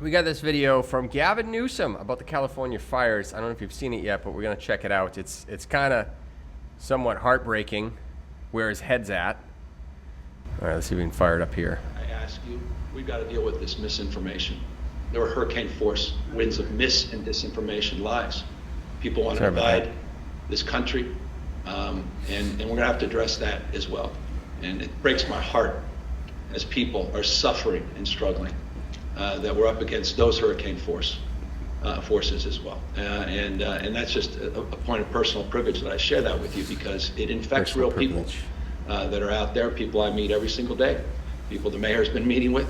We got this video from Gaven Newson about the California fires. I don't know if you've seen it yet, but we're going to check it out. It's kind of somewhat heartbreaking where his head's at. All right, let's see if we can fire it up here. I ask you, we've got to deal with this misinformation. There were hurricane force winds of mis and disinformation, lies. People want to divide this country, and we're going to have to address that as well. And it breaks my heart as people are suffering and struggling that we're up against those hurricane forces as well. And that's just a point of personal privilege that I share that with you because it infects real people that are out there, people I meet every single day, people the mayor's been meeting with,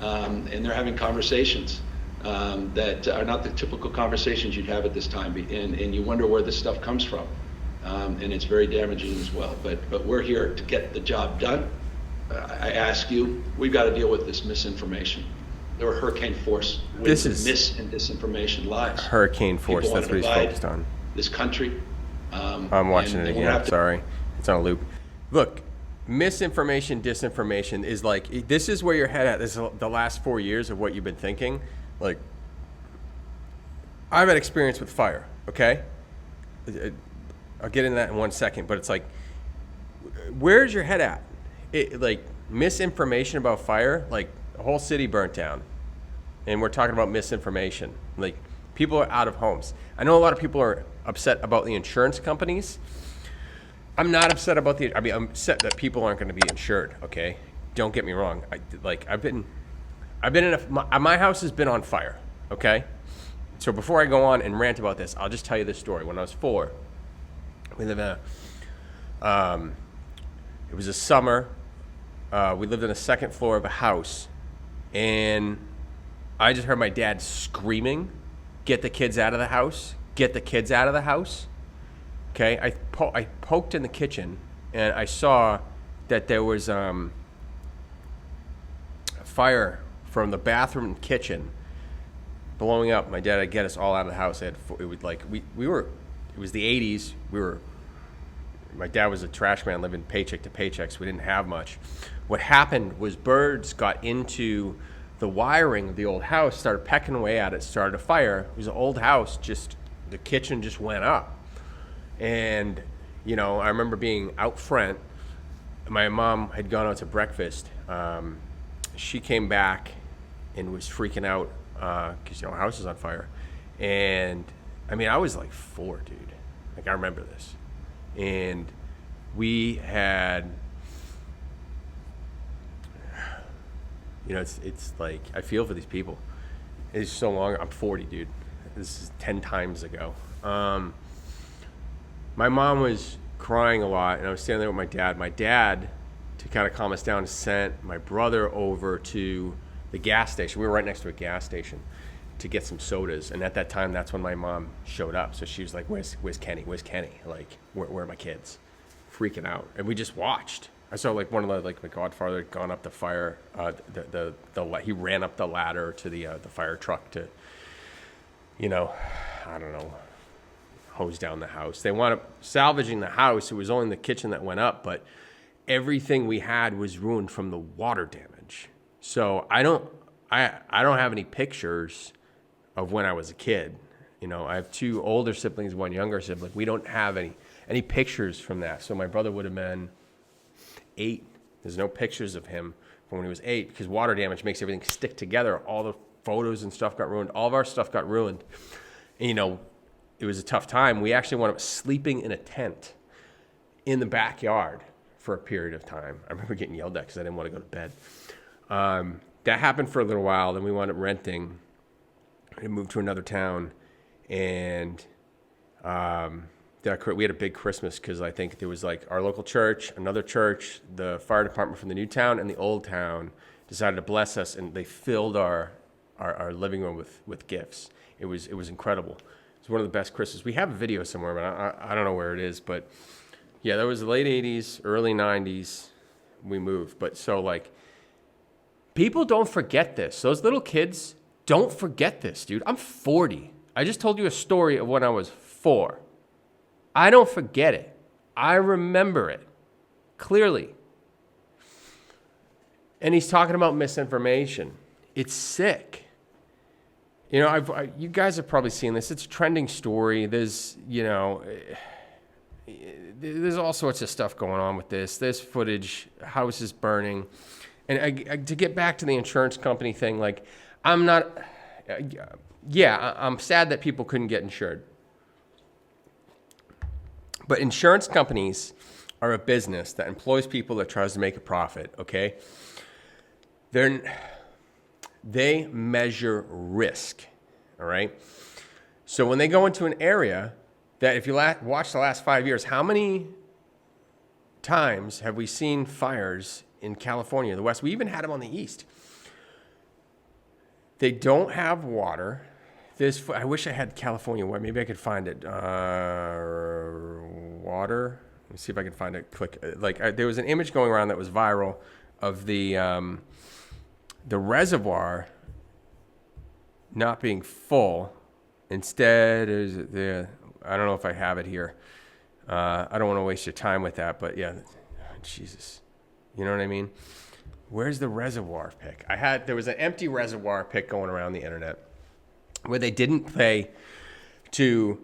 and they're having conversations that are not the typical conversations you'd have at this time, and you wonder where this stuff comes from. And it's very damaging as well. But we're here to get the job done. I ask you, we've got to deal with this misinformation. There were hurricane force winds of mis and disinformation, lies. Hurricane force, that's what he's focused on. This country. I'm watching it again. Sorry, it's on a loop. Look, misinformation, disinformation is like, this is where your head at. This is the last 4 years of what you've been thinking. Like, I've had experience with fire, okay? I'll get into that in 1 second, but it's like, where's your head at? Like, misinformation about fire, like, the whole city burnt down. And we're talking about misinformation. Like, people are out of homes. I know a lot of people are upset about the insurance companies. I'm not upset about I'm upset that people aren't going to be insured, okay? Don't get me wrong. I've been my house has been on fire, okay? So before I go on and rant about this, I'll just tell you this story. When I was 4, we lived in it was a summer. We lived on the second floor of a house, and I just heard my dad screaming, "Get the kids out of the house! Get the kids out of the house!" Okay, I poked in the kitchen, and I saw that there was a fire from the bathroom and kitchen blowing up. My dad had to get us all out of the house. It was the 80s. My dad was a trash man living paycheck to paycheck, so we didn't have much. What happened was birds got into the wiring of the old house, started pecking away at it, started a fire. It was an old house, the kitchen just went up. And, I remember being out front. My mom had gone out to breakfast. She came back and was freaking out because, our house is on fire. And, I was like 4, dude. Like, I remember this. And we had, it's like, I feel for these people. It's so long. I'm 40, dude. This is 10 times ago. My mom was crying a lot, and I was standing there with my dad. My dad, to kind of calm us down, sent my brother over to the gas station. We were right next to a gas station to get some sodas. And at that time, that's when my mom showed up. So she was like, where's Kenny? Where's Kenny? Like, where are my kids? Freaking out. And we just watched. I saw like one of the, like my godfather had gone up the fire. He ran up the ladder to the fire truck to, I don't know, hose down the house. They wound up salvaging the house. It was only the kitchen that went up, but everything we had was ruined from the water damage. So I don't have any pictures of when I was a kid. I have 2 older siblings, 1 younger sibling. We don't have any pictures from that. So my brother would have been 8. There's no pictures of him from when he was 8 because water damage makes everything stick together. All the photos and stuff got ruined. All of our stuff got ruined. And, it was a tough time. We actually wound up sleeping in a tent in the backyard for a period of time. I remember getting yelled at because I didn't want to go to bed. That happened for a little while. Then we wound up renting and moved to another town. And we had a big Christmas because I think there was like our local church, another church, the fire department from the new town and the old town decided to bless us, and they filled our living room with gifts. It was incredible. It was one of the best Christmases. We have a video somewhere, but I don't know where it is. But yeah, that was the late 80s, early 90s. We moved. But so like, people don't forget this. Those little kids don't forget this, dude. I'm 40. I just told you a story of when I was 4. I don't forget it. I remember it clearly. And he's talking about misinformation. It's sick. You know, you guys have probably seen this. It's a trending story. There's, you know, there's all sorts of stuff going on with this. There's footage, houses burning. And to get back to the insurance company thing, like, I'm not, I'm sad that people couldn't get insured. But insurance companies are a business that employs people that tries to make a profit, okay? They measure risk, all right? So when they go into an area that, if you watch the last 5 years, how many times have we seen fires in California, the West? We even had them on the East. They don't have water. I wish I had California. Maybe I could find it. Water. Let me see if I can find it. There was an image going around that was viral of the reservoir not being full. Instead, I don't know if I have it here. I don't want to waste your time with that, but yeah, Jesus, you know what I mean? Where's the reservoir pic? There was an empty reservoir pic going around the internet where they didn't pay to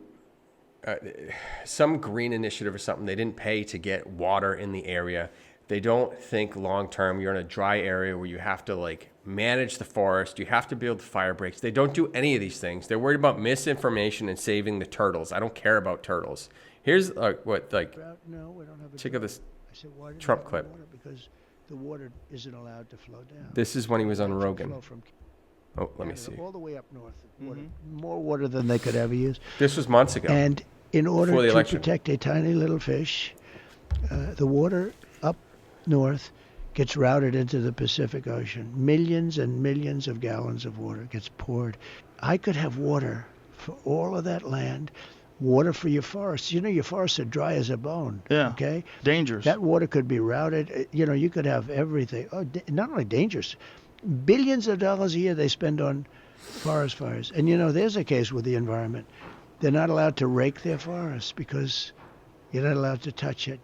some green initiative or something. They didn't pay to get water in the area. They don't think long-term. You're in a dry area where you have to like manage the forest. You have to build fire breaks. They don't do any of these things. They're worried about misinformation and saving the turtles. I don't care about turtles. Here's No, we don't have a check out this I said, why didn't Trump you have clip. water? Because the water isn't allowed to flow down. This is when he was on It should Rogan. flow from Oh, let me Canada see. all the way up north. More water than they could ever use. This was months ago. And in order Before the to election. protect a tiny little fish, the water up north gets routed into the Pacific Ocean. Millions and millions of gallons of water gets poured. I could have water for all of that land, water for your forests. You know, your forests are dry as a bone. Yeah. Okay? Dangerous. That water could be routed. You know, you could have everything. Oh, not only dangerous, billions of dollars a year they spend on forest fires. And, you know, there's a case with the environment. They're not allowed to rake their forests because you're not allowed to touch it.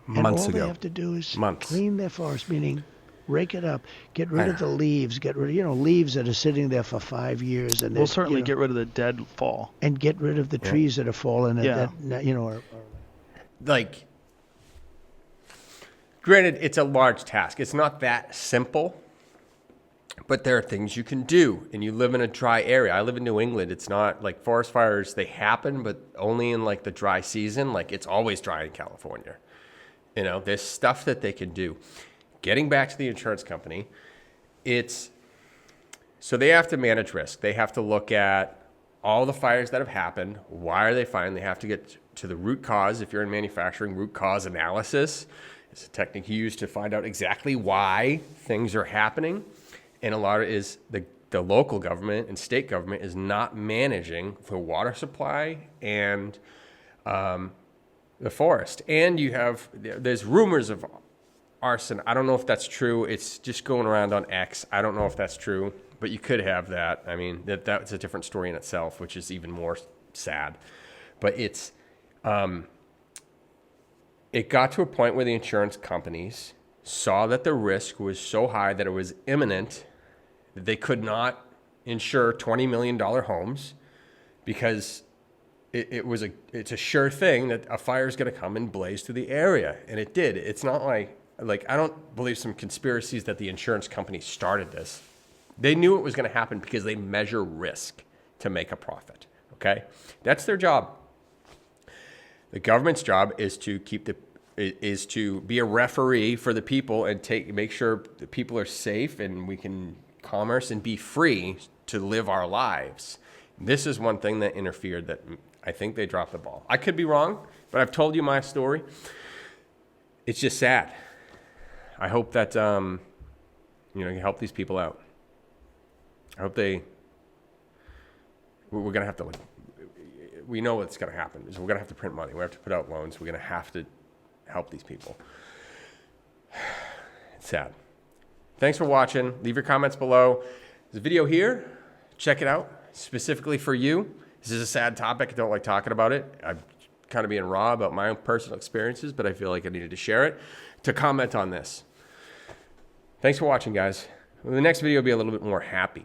And Months all ago. they have to do is Months. clean their forest, meaning rake it up, get rid of the leaves, get rid of, leaves that are sitting there for 5 years. And We'll certainly get rid of the dead fall. and get rid of the trees that are fallen. Yeah. Like, granted, it's a large task. It's not that simple, but there are things you can do. And you live in a dry area. I live in New England. It's not like forest fires, they happen, but only in like the dry season. Like, it's always dry in California. You know, there's stuff that they can do. Getting back to the insurance company, so they have to manage risk. They have to look at all the fires that have happened. Why are they firing? They have to get to the root cause. If you're in manufacturing, root cause analysis is a technique used to find out exactly why things are happening. And a lot of it is the local government and state government is not managing the water supply and the forest. And there's rumors of arson. I don't know if that's true. It's just going around on X. I don't know if that's true, but you could have that. I mean, that's a different story in itself, which is even more sad. But it got to a point where the insurance companies saw that the risk was so high that it was imminent that they could not insure $20 million homes because it's a sure thing that a fire is going to come and blaze through the area. And it did. It's not like I don't believe some conspiracies that the insurance company started this. They knew it was going to happen because they measure risk to make a profit. Okay? That's their job. The government's job is to be a referee for the people and make sure the people are safe and we can commerce and be free to live our lives. This is one thing that interfered that I think they dropped the ball. I could be wrong, but I've told you my story. It's just sad. I hope that you help these people out. I hope we're going to have to, we know what's going to happen is we're going to have to print money. We have to put out loans. We're going to have to help these people. It's sad. Thanks for watching. Leave your comments below. There's a video here. Check it out specifically for you. This is a sad topic. I don't like talking about it. I'm kind of being raw about my own personal experiences, but I feel like I needed to share it to comment on this. Thanks for watching, guys. The next video will be a little bit more happy.